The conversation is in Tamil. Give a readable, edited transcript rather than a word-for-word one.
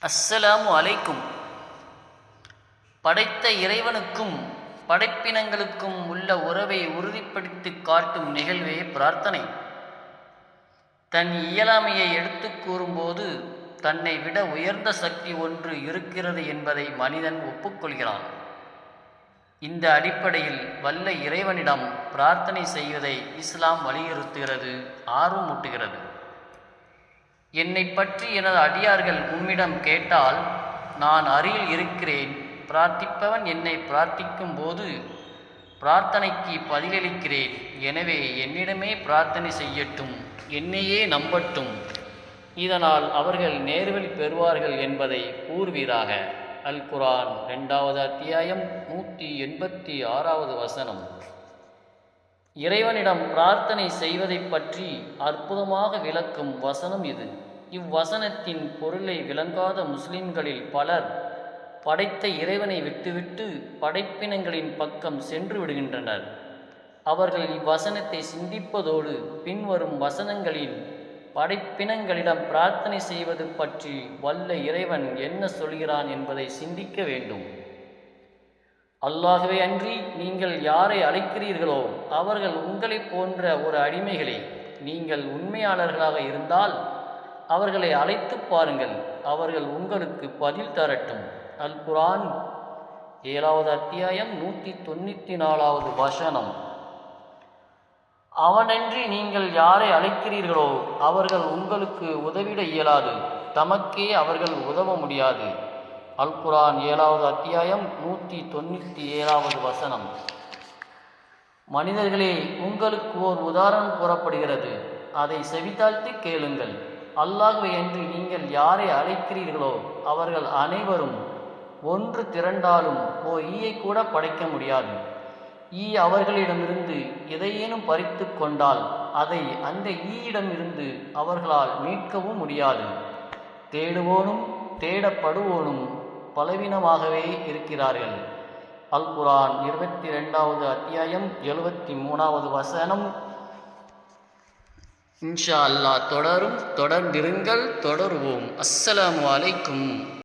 அஸ்ஸலாமு அலைக்கும். படைத்த இறைவனுக்கும் படைப்பினங்களுக்கும் உள்ள உறவை உறுதிப்படுத்தி காட்டும் நிகழ்வே பிரார்த்தனை. தன் இயலாமையை எடுத்து கூறும்போது தன்னை விட உயர்ந்த சக்தி ஒன்று இருக்கிறது என்பதை மனிதன் ஒப்புக்கொள்கிறான். இந்த அடிப்படையில் வல்ல இறைவனிடம் பிரார்த்தனை செய்வதை இஸ்லாம் வலியுறுத்துகிறது, ஆர்வமூட்டுகிறது. என்னை பற்றி எனது அடியார்கள் உம்மிடம் கேட்டால் நான் அருகில் இருக்கிறேன். பிரார்த்திப்பவன் என்னை பிரார்த்திக்கும் போது பிரார்த்தனைக்கு பதிலளிக்கிறேன். எனவே என்னிடமே பிரார்த்தனை செய்யட்டும், என்னையே நம்பட்டும். இதனால் அவர்கள் நேர்வழி பெறுவார்கள் என்பதை கூறுவீராக. அல் குர்ஆன் 2வது அத்தியாயம் 186வது வசனம். இறைவனிடம் பிரார்த்தனை செய்வதை பற்றி அற்புதமாக விளக்கும் வசனம் இது. இவ்வசனத்தின் பொருளை விளங்காத முஸ்லிம்களில் பலர் படைத்த இறைவனை விட்டுவிட்டு படைப்பினங்களின் பக்கம் சென்று விடுகின்றனர். அவர்கள் இவ்வசனத்தை சிந்திப்பதோடு பின்வரும் வசனங்களில் படைப்பினங்களிடம் பிரார்த்தனை செய்வது பற்றி வல்ல இறைவன் என்ன சொல்கிறான் என்பதை சிந்திக்க வேண்டும். அல்லாஹ்வே அன்றி நீங்கள் யாரை அழைக்கிறீர்களோ அவர்கள் உங்களைப் போன்ற ஒரு அடிமைகளே. நீங்கள் உண்மையாளர்களாக இருந்தால் அவர்களை அழைத்து பாருங்கள், அவர்கள் உங்களுக்கு பதில் தரட்டும். அல் குர்ஆன் 7வது அத்தியாயம் 194வது வசனம். அவனன்றி நீங்கள் யாரை அழைக்கிறீர்களோ அவர்கள் உங்களுக்கு உதவிட இயலாது, தமக்கே அவர்கள் உதவ முடியாது. அல் குர்ஆன் 7வது அத்தியாயம் 197வது வசனம். மனிதர்களே, உங்களுக்கு ஓர் உதாரணம் கூறப்படுகிறது, அதை செவிதாழ்த்தி கேளுங்கள். அல்லாஹ்வை அன்றி நீங்கள் யாரை அழைக்கிறீர்களோ அவர்கள் அனைவரும் ஒன்று திரண்டாலும் ஓர் ஈயை கூட படைக்க முடியாது. ஈ அவர்களிடமிருந்து எதையேனும் பறித்து கொண்டால் அதை அந்த ஈயிடமிருந்து அவர்களால் மீட்கவும் முடியாது. தேடுவோனும் தேடப்படுவோனும் பலவீனமாகவே இருக்கிறார்கள். அல் குர்ஆன் 22வது அத்தியாயம் 73வது வசனம். இன்ஷா அல்லாஹ் தொடரும். தொடர்ந்திருங்கள், தொடருவோம். அஸ்ஸலாமு அலைக்கும்.